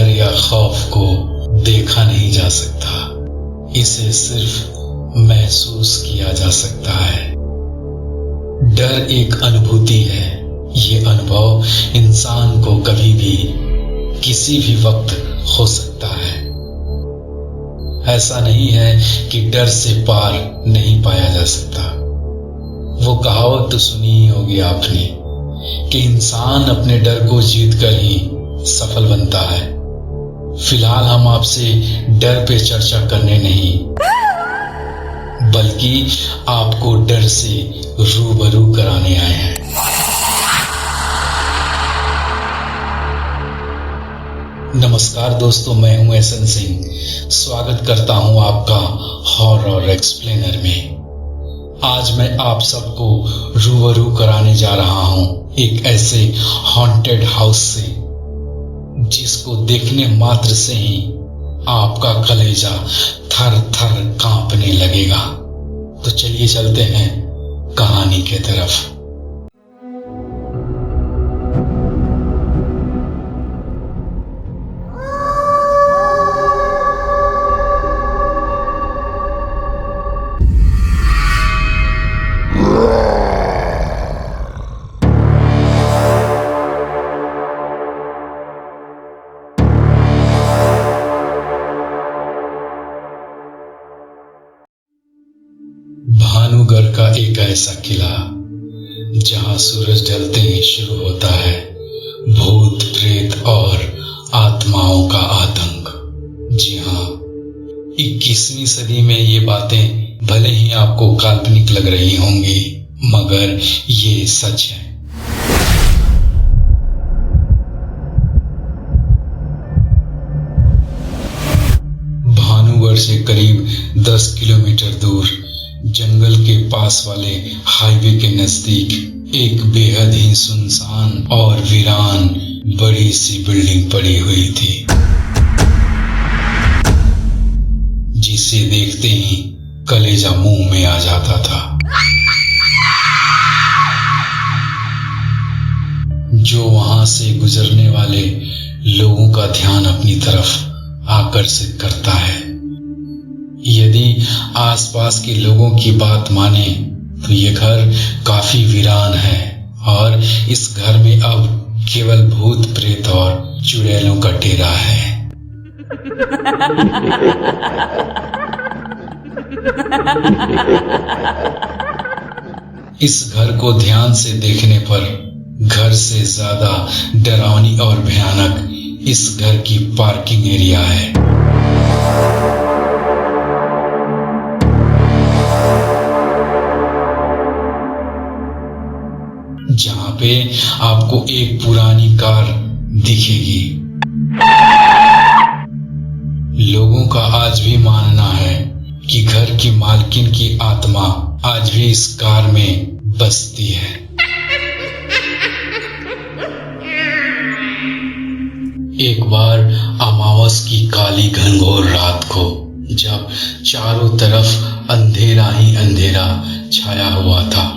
डर या खौफ को देखा नहीं जा सकता, इसे सिर्फ महसूस किया जा सकता है। डर एक अनुभूति है। ये अनुभव इंसान को कभी भी किसी भी वक्त हो सकता है। ऐसा नहीं है कि डर से पार नहीं पाया जा सकता। वो कहावत तो सुनी ही होगी आपने कि इंसान अपने डर को जीतकर ही सफल बनता है। फिलहाल हम आपसे डर पे चर्चा करने नहीं, बल्कि आपको डर से रूबरू कराने आए हैं। नमस्कार दोस्तों, मैं हूं एसएन सिंह। स्वागत करता हूं आपका हॉरर एक्सप्लेनर में। आज मैं आप सबको रूबरू कराने जा रहा हूं एक ऐसे हॉन्टेड हाउस से जिसको देखने मात्र से ही आपका कलेजा थर थर कांपने लगेगा। तो चलिए चलते हैं कहानी की तरफ। भानुगढ़ का एक ऐसा किला जहां सूरज ढलते ही शुरू होता है भूत प्रेत और आत्माओं का आतंक। जी हाँ, 21वीं सदी में ये बातें भले ही आपको काल्पनिक लग रही होंगी, मगर ये सच है। भानुगढ़ से करीब 10 किलोमीटर दूर जंगल के पास वाले हाईवे के नजदीक एक बेहद ही सुनसान और वीरान बड़ी सी बिल्डिंग पड़ी हुई थी, जिसे देखते ही कलेजा मुंह में आ जाता था। जो वहां से गुजरने वाले लोगों का ध्यान अपनी तरफ आकर्षित करता है। यदि आसपास के लोगों की बात माने तो ये घर काफी वीरान है और इस घर में अब केवल भूत प्रेत और चुड़ैलों का डेरा है। इस घर को ध्यान से देखने पर घर से ज्यादा डरावनी और भयानक इस घर की पार्किंग एरिया है। जहां पे आपको एक पुरानी कार दिखेगी। लोगों का आज भी मानना है कि घर की मालकिन की आत्मा आज भी इस कार में बसती है। एक बार अमावस की काली घनघोर रात को, जब चारों तरफ अंधेरा ही अंधेरा छाया हुआ था,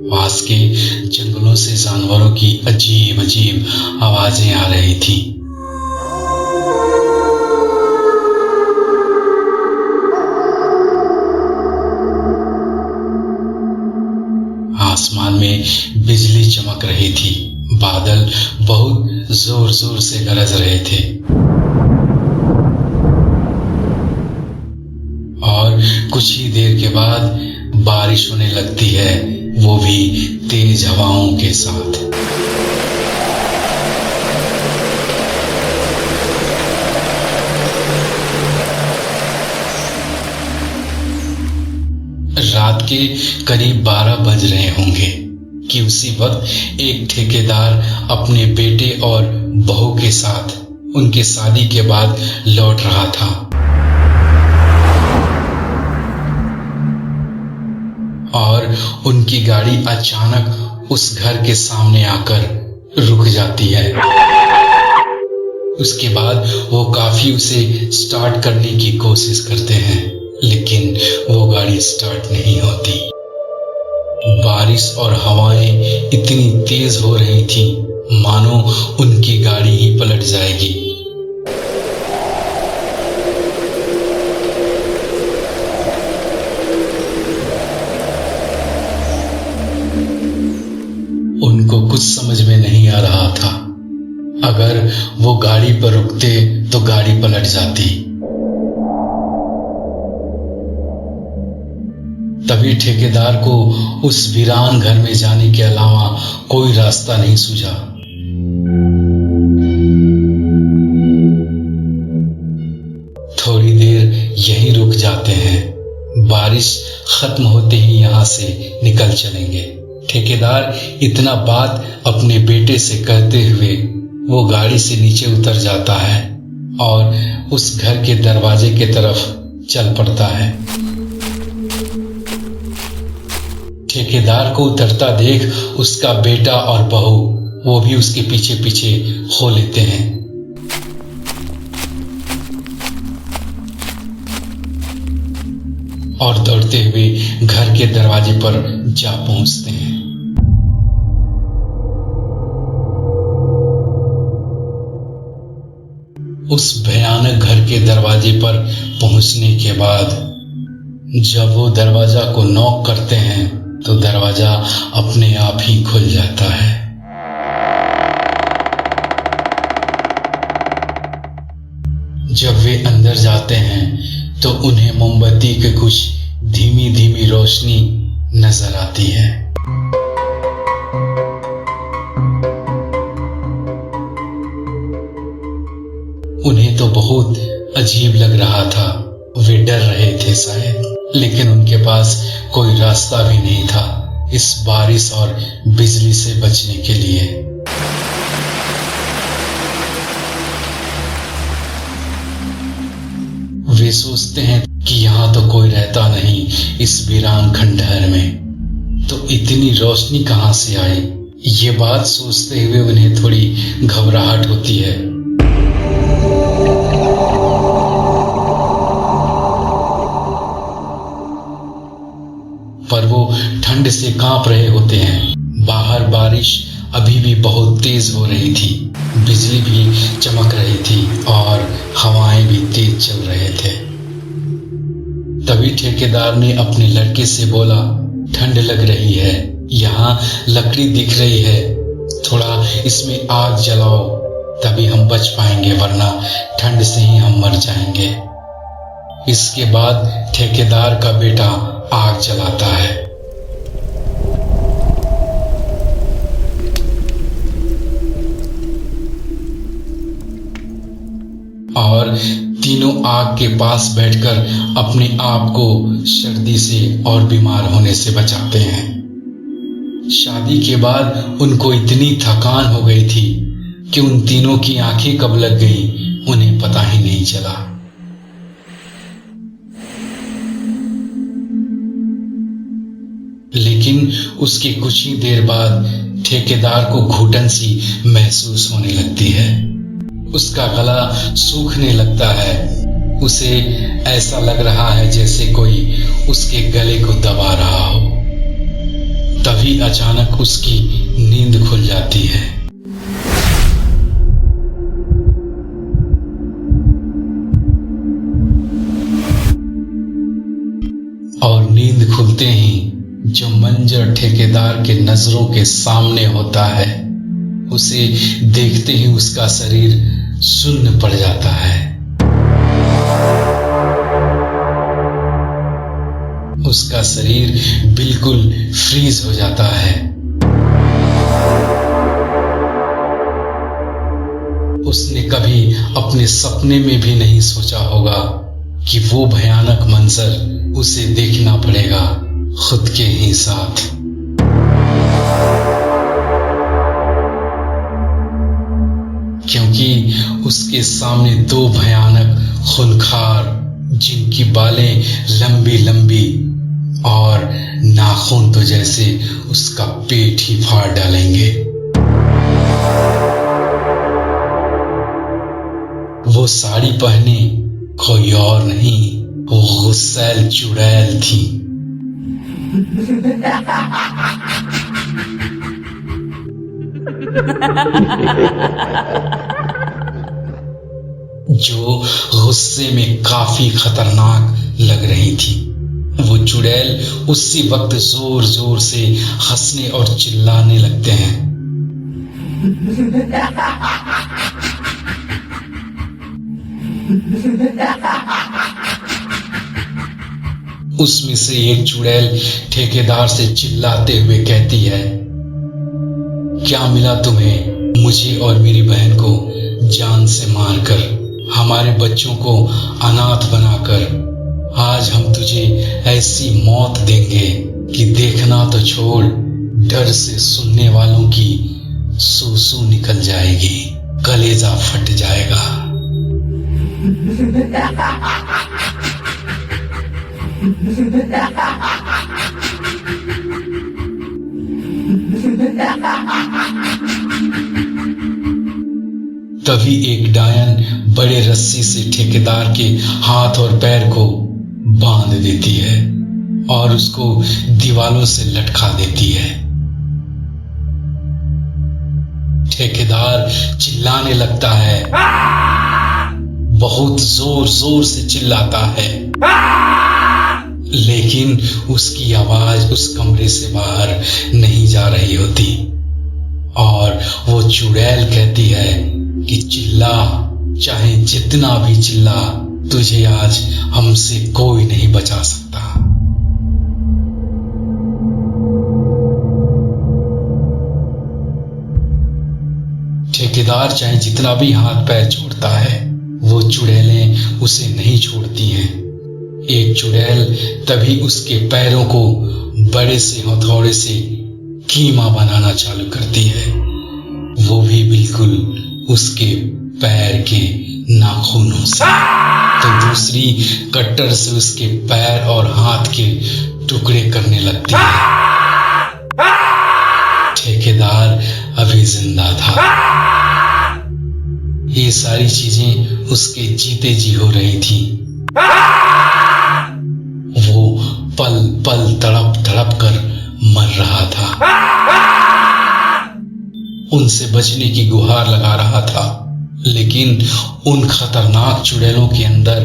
पास के जंगलों से जानवरों की अजीब अजीब आवाजें आ रही थी। आसमान में बिजली चमक रही थी। बादल बहुत जोर जोर से गरज रहे थे और कुछ ही देर के बाद बारिश होने लगती है, वो भी तेज हवाओं के साथ। रात के करीब 12 बज रहे होंगे कि उसी वक्त एक ठेकेदार अपने बेटे और बहू के साथ उनके शादी के बाद लौट रहा था और उनकी गाड़ी अचानक उस घर के सामने आकर रुक जाती है। उसके बाद वो काफी उसे स्टार्ट करने की कोशिश करते हैं, लेकिन वो गाड़ी गाड़ी स्टार्ट नहीं होती। बारिश और हवाएं इतनी तेज हो रही थीं, मानो उनकी गाड़ी ही पलट जाएगी। उनको कुछ समझ में नहीं आ रहा था। अगर वो गाड़ी पर रुकते तो गाड़ी पलट जाती। तभी ठेकेदार को उस वीरान घर में जाने के अलावा कोई रास्ता नहीं सूझा। थोड़ी देर यहीं रुक जाते हैं, बारिश खत्म होते ही यहां से निकल चलेंगे। ठेकेदार इतना बात अपने बेटे से कहते हुए वो गाड़ी से नीचे उतर जाता है और उस घर के दरवाजे की तरफ चल पड़ता है। ठेकेदार को उतरता देख उसका बेटा और बहू वो भी उसके पीछे पीछे हो लेते हैं। और दौड़ते हुए घर के दरवाजे पर जा पहुंचते हैं। उस भयानक घर के दरवाजे पर पहुंचने के बाद जब वो दरवाजा को नॉक करते हैं तो दरवाजा अपने आप ही खुल जाता है। जब वे अंदर जाते हैं तो उन्हें मोमबत्ती की कुछ धीमी धीमी रोशनी नजर आती है। उन्हें तो बहुत अजीब लग रहा था। वे डर रहे थे शायद, लेकिन उनके पास कोई रास्ता भी नहीं था इस बारिश और बिजली से बचने के लिए। वे सोचते हैं कि यहाँ तो कोई रहता नहीं इस वीरान खंडहर में, तो इतनी रोशनी कहाँ से आई। ये बात सोचते हुए उन्हें थोड़ी घबराहट होती है। पर वो ठंड से कांप रहे होते हैं। बाहर बारिश अभी भी बहुत तेज हो रही थी, बिजली भी चमक रही थी और हवाएं भी तेज चल रहे थे। तभी ठेकेदार ने अपने लड़के से बोला, ठंड लग रही है, यहाँ लकड़ी दिख रही है, थोड़ा इसमें आग जलाओ, तभी हम बच पाएंगे, वरना ठंड से ही हम मर जाएंगे। इसके बाद ठेकेदार का बेटा आग जलाता है। और तीनों आग के पास बैठकर अपने आप को सर्दी से और बीमार होने से बचाते हैं। शादी के बाद उनको इतनी थकान हो गई थी कि उन तीनों की आंखें कब लग गईं उन्हें पता ही नहीं चला। लेकिन उसके कुछ ही देर बाद ठेकेदार को घुटन सी महसूस होने लगती है। उसका गला सूखने लगता है। उसे ऐसा लग रहा है जैसे कोई उसके गले को दबा रहा हो। तभी अचानक उसकी नींद खुल जाती है। और नींद खुलते ही जो मंजर ठेकेदार के नजरों के सामने होता है, उसे देखते ही उसका शरीर सुन्न पड़ जाता है। उसका शरीर बिल्कुल फ्रीज हो जाता है। उसने कभी अपने सपने में भी नहीं सोचा होगा कि वो भयानक मंजर उसे देखना पड़ेगा खुद के ही साथ। क्योंकि उसके सामने दो भयानक खूंखार, जिनकी बालें लंबी लंबी और नाखून तो जैसे उसका पेट ही फाड़ डालेंगे। वो साड़ी पहने कोई और नहीं, वो गुस्सैल चुड़ैल थी। जो गुस्से में काफी खतरनाक लग रही थी। वो चुड़ैल उसी वक्त जोर जोर से हंसने और चिल्लाने लगते हैं। उसमें से एक चुड़ैल ठेकेदार से चिल्लाते हुए कहती है, क्या मिला तुम्हें मुझे और मेरी बहन को जान से मारकर, हमारे बच्चों को अनाथ बनाकर? आज हम तुझे ऐसी मौत देंगे कि देखना तो छोड़, डर से सुनने वालों की सूसू निकल जाएगी, कलेजा फट जाएगा। तभी एक डायन बड़े रस्सी से ठेकेदार के हाथ और पैर को बांध देती है और उसको दीवालों से लटका देती है। ठेकेदार चिल्लाने लगता है, बहुत जोर जोर से चिल्लाता है, लेकिन उसकी आवाज उस कमरे से बाहर नहीं जा रही होती। और वो चुड़ैल कहती है कि चिल्ला, चाहे जितना भी चिल्ला, तुझे आज हमसे कोई नहीं बचा सकता। ठेकेदार चाहे जितना भी हाथ पैर छोड़ता है, वो चुड़ैलें उसे नहीं छोड़ती हैं। एक चुड़ैल तभी उसके पैरों को बड़े से हथौड़े से कीमा बनाना चालू करती है, वो भी बिल्कुल उसके पैर के नाखूनों से। तो दूसरी कट्टर से उसके पैर और हाथ के टुकड़े करने लगती है। ठेकेदार अभी जिंदा था। ये सारी चीजें उसके जीते जी हो रही थी। वो पल पल तड़प तड़प कर मर रहा था, उनसे बचने की गुहार लगा रहा था, लेकिन उन खतरनाक चुड़ैलों के अंदर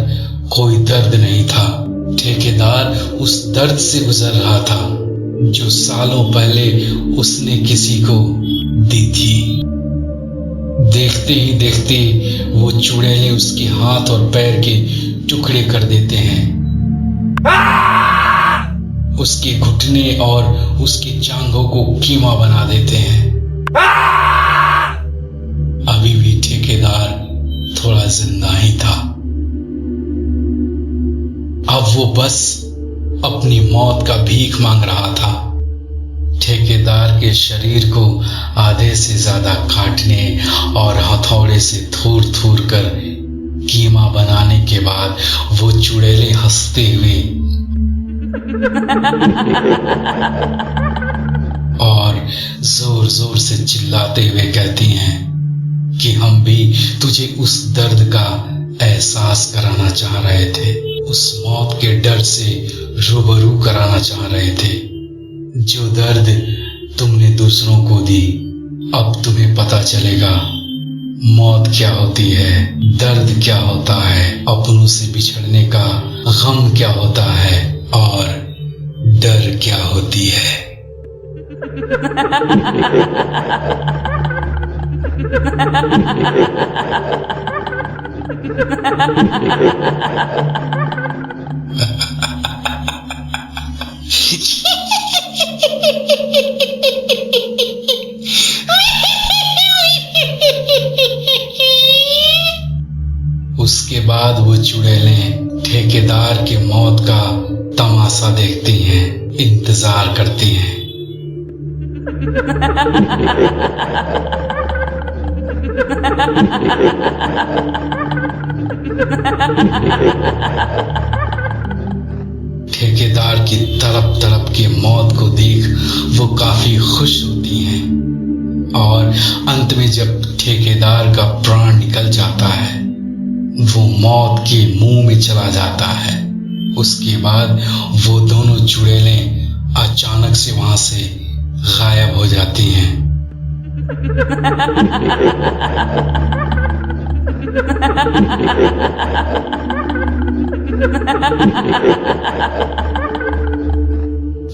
कोई दर्द नहीं था। ठेकेदार उस दर्द से गुजर रहा था जो सालों पहले उसने किसी को दी थी। देखते ही देखते वो चुड़ैलें उसके हाथ और पैर के टुकड़े कर देते हैं, उसके घुटने और उसकी जांघों को कीमा बना देते हैं। अभी भी ठेकेदार थोड़ा जिंदा ही था। अब वो बस अपनी मौत का भीख मांग रहा था। ठेकेदार के शरीर को आधे से ज्यादा काटने और हथौड़े से थूर थूर कर कीमा बनाने के बाद वो चुड़ैलें हंसते हुए और जोर जोर से चिल्लाते हुए कहती हैं कि हम भी तुझे उस दर्द का एहसास कराना चाह रहे थे, उस मौत के डर से रूबरू कराना चाह रहे थे। जो दर्द तुमने दूसरों को दी, अब तुम्हें पता चलेगा मौत क्या होती है, दर्द क्या होता है, अपनों से बिछड़ने का गम क्या होता है और डर क्या होती है। उसके बाद वो चुड़ैलें ठेकेदार की मौत का तमाशा देखती हैं, इंतजार करती हैं। ठेकेदार की तड़प तड़प की मौत को देख वो काफी खुश होती हैं और अंत में जब ठेकेदार का प्राण निकल जाता है, वो मौत के मुंह में चला जाता है। उसके बाद वो दोनों चुड़ैलें अचानक से वहां से गायब हो जाती हैं।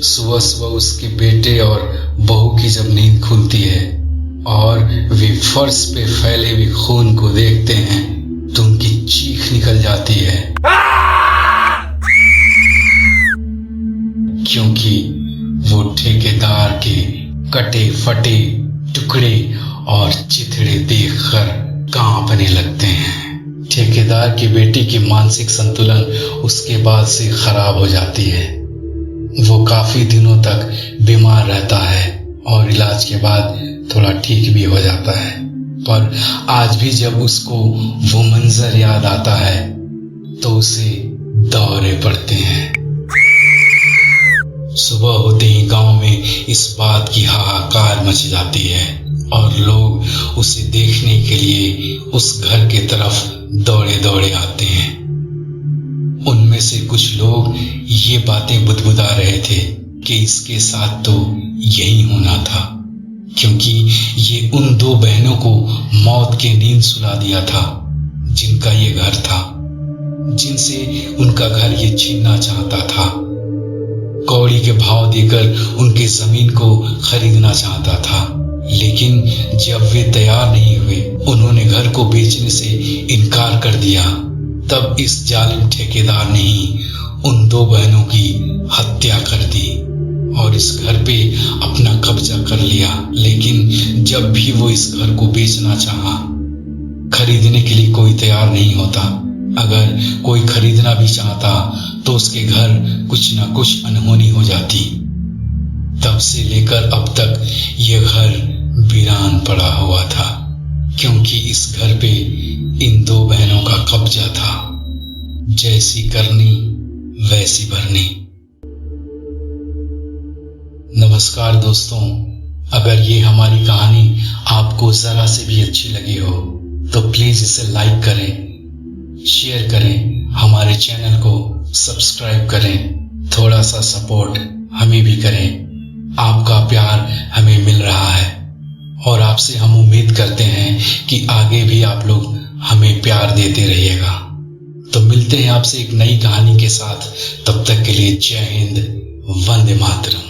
सुबह सुबह उसके बेटे और बहू की जब नींद खुलती है और वे फर्श पे फैले हुए खून को देखते हैं तो उनकी चीख निकल जाती है, क्योंकि वो ठेकेदार के कटे फटे टुकड़े और चिथड़े देखकर कांपने लगते हैं। ठेकेदार की बेटी की मानसिक संतुलन उसके बाद से खराब हो जाती है। वो काफी दिनों तक बीमार रहता है और इलाज के बाद थोड़ा ठीक भी हो जाता है, पर आज भी जब उसको वो मंजर याद आता है तो उसे दौरे पड़ते हैं। सुबह होते ही गांव में इस बात की हाहाकार मच जाती है और लोग उसे देखने के लिए उस घर की तरफ दौड़े दौड़े आते हैं। उनमें से कुछ लोग ये बातें बुदबुदा रहे थे कि इसके साथ तो यही होना था, क्योंकि ये उन दो बहनों को मौत की नींद सुला दिया था जिनका ये घर था, जिनसे उनका घर ये छीनना चाहता था। कौड़ी के भाव देकर उनकी जमीन को खरीदना चाहता था, लेकिन जब वे तैयार नहीं हुए, उन्होंने घर को बेचने से इनकार कर दिया, तब इस जालिम ठेकेदार ने ही उन दो बहनों की हत्या कर दी और इस घर पे अपना कब्जा कर लिया। लेकिन जब भी वो इस घर को बेचना चाहा, खरीदने के लिए कोई तैयार नहीं होता। अगर कोई खरीदना भी चाहता तो उसके घर कुछ ना कुछ अनहोनी हो जाती। तब से लेकर अब तक ये घर वीरान पड़ा हुआ था, क्योंकि इस घर पे इन दो बहनों का कब्जा था। जैसी करनी वैसी भरनी। नमस्कार दोस्तों, अगर ये हमारी कहानी आपको जरा से भी अच्छी लगी हो तो प्लीज इसे लाइक करें, शेयर करें, हमारे चैनल को सब्सक्राइब करें, थोड़ा सा सपोर्ट हमें भी करें। आपका प्यार हमें मिल रहा है और आपसे हम उम्मीद करते हैं कि आगे भी आप लोग हमें प्यार देते रहिएगा। तो मिलते हैं आपसे एक नई कहानी के साथ। तब तक के लिए जय हिंद, वंदे मातरम।